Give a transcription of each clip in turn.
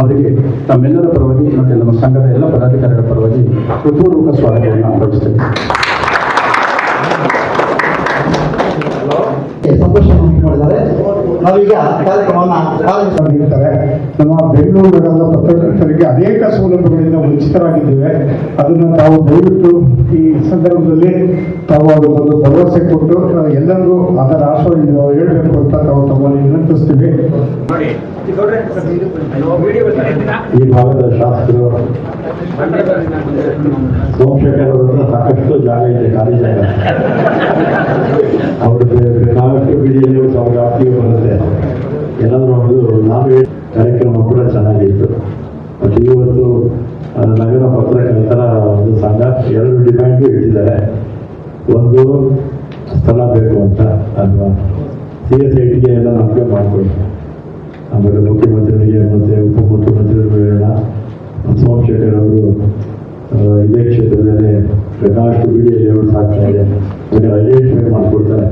ಅವರಿಗೆ ತಮ್ಮೆಲ್ಲರ ಪರವಾಗಿ ಮತ್ತು ನಮ್ಮ ಸಂಘದ ಎಲ್ಲ ಪದಾಧಿಕಾರಿಗಳ ಪರವಾಗಿ ಹೃತ್ಪೂರ್ವಕ ಸ್ವಾಗತವನ್ನು ಬಯಸುತ್ತೇನೆ. ಸಂತೋಷ ಮಾಡಿದ್ದಾರೆ. ನಾವೀಗ ಕಾರ್ಯಕ್ರಮವನ್ನು ನೀಡ್ತಾರೆ. ನಮ್ಮ ಬೆಂಗಳೂರು ನಗರದ ಪತ್ರಕರ್ತರಿಗೆ ಅನೇಕ ಸೌಲಭ್ಯಗಳಿಂದ ವಂಚಿತರಾಗಿದ್ದೇವೆ. ಅದನ್ನು ತಾವು ದಯವಿಟ್ಟು ಈ ಸಂದರ್ಭದಲ್ಲಿ ತಾವು ಅದಕ್ಕೊಂದು ಭರವಸೆ ಕೊಟ್ಟು ಎಲ್ಲರಿಗೂ ಅದರ ಆಶಯವನ್ನು ಹೇಳಬೇಕು ಅಂತ ತಾವು ತಮ್ಮಲ್ಲಿ ವಿನಂತಿಸ್ತೀವಿ. ಈ ಭಾಗದ ಶಾಸಕರು ಸೋಮಶೇಖರ್ ಅವರ ಸಾಕಷ್ಟು ಜಾಗ ಇದೆ, ಖಾಲಿ ಜಾಗ. ಅವ್ರಿಗೆ ನಾವಷ್ಟು ಬಿಡಿಯಲ್ಲಿ ಅವ್ರ ವ್ಯಾಪ್ತಿಗೆ ಬರುತ್ತೆ. ಏನಾದರೂ ಒಂದು ನಾವು ಕಾರ್ಯಕ್ರಮ ಕೂಡ ಚೆನ್ನಾಗಿತ್ತು. ಮತ್ತು ಇವತ್ತು ನಗರ ಪತ್ರಕರ್ತರ ಒಂದು ಸಂಘ 2 ಡಿಮ್ಯಾಂಡು ಇಟ್ಟಿದ್ದಾರೆ. ಒಂದು ಸ್ಥಳ ಬೇಕು ಅಂತ ಅಥವಾ CSITಗೆ ಎಲ್ಲ ನಂಬಿಕೆ ಮಾಡಿಕೊಡಿ. ಆಮೇಲೆ ಮುಖ್ಯಮಂತ್ರಿಗಳಿಗೆ ಮತ್ತು ಉಪಮುಖ್ಯಮಂತ್ರಿಗಳು ಹೇಳೋಣ. ಸೋಮಶೇಖರ್ ಅವರು ಇದೇ ಕ್ಷೇತ್ರದಲ್ಲಿ ಬೇಕಾದಷ್ಟು ಬಿಡಿಯಲ್ಲಿ ಅವರು ಸಾಕ್ತಾ ಇದೆ. ಅದನ್ನು ಐಡೆಂಟಿಫೈ ಮಾಡಿಕೊಡ್ತಾರೆ.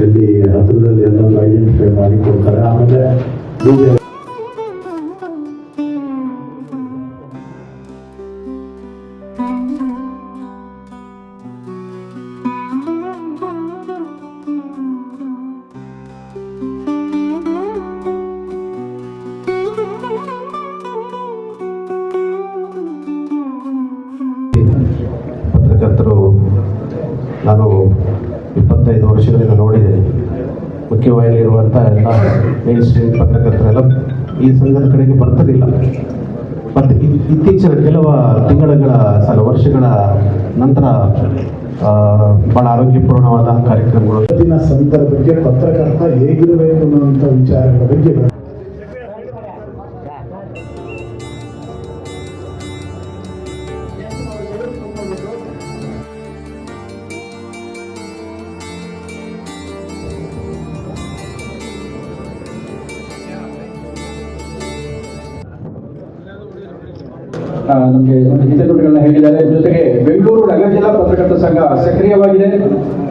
ಎಲ್ಲಿ ಹತ್ತಿರದಲ್ಲಿ ಎಲ್ಲರೂ ಐಡೆಂಟಿಫೈ ಮಾಡಿ ಕೊಡ್ತಾರೆ. ಆಮೇಲೆ ಪತ್ರಕರ್ತರು ನಾನು 25 ವರ್ಷಗಳಿಂದ ನೋಡಿದ್ದೇನೆ. ಮುಖ್ಯವಾಹಿನಿಯಲ್ಲಿರುವಂಥ ಎಲ್ಲ ಮೇನ್ ಸ್ಟ್ರೀಮ್ ಪತ್ರಕರ್ತರೆಲ್ಲ ಈ ಸಂಘದ ಕಡೆಗೆ ಬರ್ತಿರಲಿಲ್ಲ. ಮತ್ತು ಇತ್ತೀಚಿನ ಕೆಲವು ವರ್ಷಗಳ ನಂತರ ಭಾಳ ಆರೋಗ್ಯಪೂರ್ಣವಾದ ಕಾರ್ಯಕ್ರಮಗಳು ಇವತ್ತಿನ ಸಂದರ್ಭಕ್ಕೆ ಪತ್ರಕರ್ತ ಹೇಗಿರಬೇಕು ಅನ್ನುವಂಥ ವಿಚಾರಗಳ ಬಗ್ಗೆ ನಮಗೆ ಒಂದು ಹಿತನುಡಿಗಳನ್ನ ಹೇಳಿದ್ದಾರೆ. ಜೊತೆಗೆ ಬೆಂಗಳೂರು ನಗರ ಜಿಲ್ಲಾ ಪತ್ರಕರ್ತರ ಸಂಘ ಸಕ್ರಿಯವಾಗಿದೆ,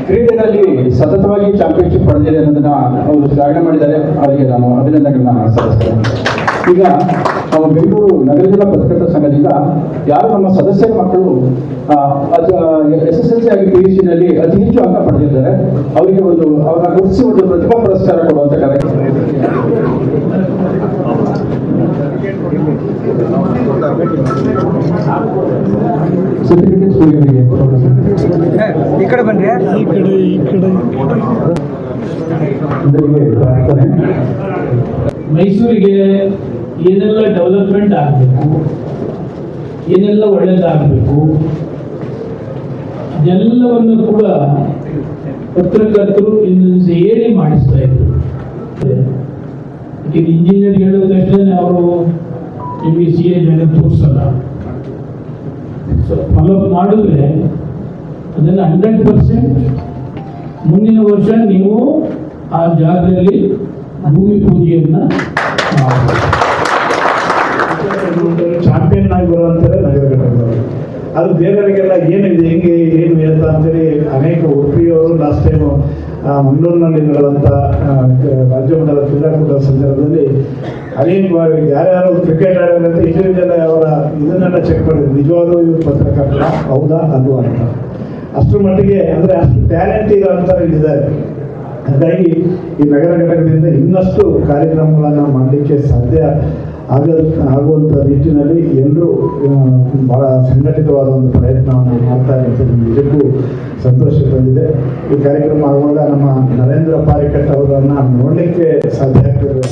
ಕ್ರೀಡೆಯಲ್ಲಿ ಸತತವಾಗಿ ಚಾಂಪಿಯನ್ಶಿಪ್ ಪಡೆದಿದೆ ಅನ್ನೋದನ್ನ ಅವರು ಶ್ಲಾಘನೆ ಮಾಡಿದ್ದಾರೆ. ಅವರಿಗೆ ನಾನು ಅಭಿನಂದನೆಗಳನ್ನ ಸಲ್ಲಿಸ್ತೇನೆ. ಈಗ ನಾವು ಬೆಂಗಳೂರು ನಗರ ಜಿಲ್ಲಾ ಪತ್ರಕರ್ತರ ಸಂಘದಿಂದ ಯಾರು ನಮ್ಮ ಸದಸ್ಯರ ಮಕ್ಕಳು SSLC ಆಗಿ PUCನಲ್ಲಿ ಅತಿ ಹೆಚ್ಚು ಅಂಕ ಪಡೆದಿದ್ದಾರೆ, ಅವರಿಗೆ ಅವ್ರನ್ನ ಗುರುತಿಸಿ ಒಂದು ಪ್ರತಿಭಾ ಪುರಸ್ಕಾರ ಕೊಡುವಂತ ಕಾರ್ಯಕ್ರಮ. ಈ ಕಡೆ ಬನ್ನಿ. ಮೈಸೂರಿಗೆ ಏನೆಲ್ಲ ಡೆವಲಪ್ಮೆಂಟ್ ಆಗಬೇಕು, ಏನೆಲ್ಲ ಒಳ್ಳೆಯದಾಗಬೇಕು, ಅದೆಲ್ಲವನ್ನು ಕೂಡ ಪತ್ರಕರ್ತರು ಇನ್ನೊಂದು ಹೇಳಿ ಮಾಡಿಸ್ತಾ ಇದ್ರು. ಈಗ ಇಂಜಿನಿಯರ್ ಹೇಳಿದ ತಕ್ಷಣ ಅವರು ನಿಮಗೆ CA ಜಾಗ ತೋರಿಸಲ್ಲ. ಫಾಲೋಅಪ್ ಮಾಡಿದ್ರೆ ಅದನ್ನು 100% ಮುಂದಿನ ವರ್ಷ ನೀವು ಆ ಜಾಗದಲ್ಲಿ ಭೂಮಿ ಪೂಜೆಯನ್ನು ಚಾಂಪಿಯನ್ ಆಗಿ ಬರುವಂತಾರೆ ನಗರ ಘಟಕದವರು. ಅದು ಬೇರೆಯವರಿಗೆಲ್ಲ ಏನಿದೆ ಹೆಂಗೆ ಏನು ಅಂತ ಅಂತೇಳಿ ಅನೇಕ ಉಡುಪಿಯವರು ಲಾಸ್ಟ್ ಟೈಮು ಮಂಗಳೂರಿನಲ್ಲಿ ನಡೆದಂಥ ರಾಜ್ಯ ಮಟ್ಟದ ಕ್ರೀಡಾಕೂಟದ ಸಂದರ್ಭದಲ್ಲಿ ಅನೇಕ ಯಾರ್ಯಾರು ಕ್ರಿಕೆಟ್ ಆಡೋದಂತ ಇಂಡಿವಿಜುವಲ್ ಅವರ ಇದನ್ನೆಲ್ಲ ಚೆಕ್ ಮಾಡಿದ್ರು. ನಿಜವಾಗ್ಲೂ ಇವರು ಪತ್ರಕರ್ತರ ಹೌದಾ ಅಲ್ವಾ ಅಂತ. ಅಷ್ಟರ ಮಟ್ಟಿಗೆ ಅಂದರೆ ಅಷ್ಟು ಟ್ಯಾಲೆಂಟ್ ಇರೋಂಥವ್ರು ಇದ್ದಾರೆ. ಹಾಗಾಗಿ ಈ ನಗರ ಘಟಕದಿಂದ ಇನ್ನಷ್ಟು ಕಾರ್ಯಕ್ರಮಗಳನ್ನು ಮಾಡಲಿಕ್ಕೆ ಸಾಧ್ಯ ಆಗುವಂಥ ನಿಟ್ಟಿನಲ್ಲಿ ಎಲ್ಲರೂ ಭಾಳ ಸಂಘಟಿತವಾದ ಒಂದು ಪ್ರಯತ್ನವನ್ನು ಮಾಡ್ತಾ ಇರ್ತಾರೆ. ನಿಜಕ್ಕೂ ಸಂತೋಷ ತಂದಿದೆ. ಈ ಕಾರ್ಯಕ್ರಮ ಆಗುವಾಗ ನಮ್ಮ ನರೇಂದ್ರ ಪಾರಿಕಟ್ ಅವರನ್ನು ನೋಡಲಿಕ್ಕೆ ಸಾಧ್ಯ ಆಗ್ತದೆ.